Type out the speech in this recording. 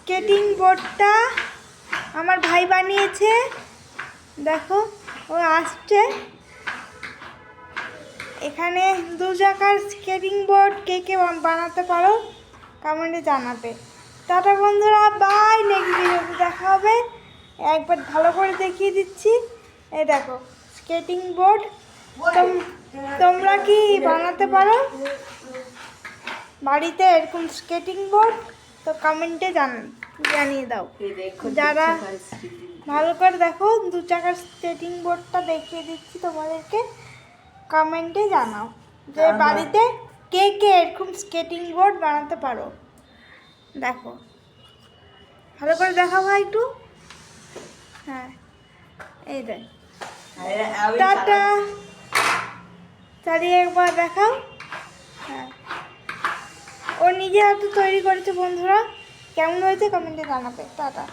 Skating বোর্ডটা আমার ভাই বানিয়েছে, দেখো ও আসছে। এখানে 2 চাকার স্কেটিং বোর্ড কে কে বানাতে পারো কমেন্টে জানাবে। টাটা বন্ধুরা, বাই, নেক্সট ভিডিওতে দেখা হবে। একবার ভালো করে দেখিয়ে দিচ্ছি। এই দেখো স্কেটিং বোর্ড, তোমরা কি বানাতে পারো বাড়িতে এরকম স্কেটিং বোর্ড? তো কমেন্টে জানিয়ে দাও। যারা ভালো করে দেখো 2 চাকার স্কেটিং বোর্ডটা দেখিয়ে দিচ্ছি তোমাদেরকে, কমেন্টে জানাও যে বাড়িতে কে কে এরকম স্কেটিং বোর্ড বানাতে পারো। দেখো ভালো করে দেখাবো একটু। হ্যাঁ এই দেখ, টাটা, চালিয়ে একবার দেখাও। হ্যাঁ, ও নিজে হাতে তৈরি করেছে বন্ধুরা। কেমন হয়েছে কমেন্টে জানাবে। টাটা।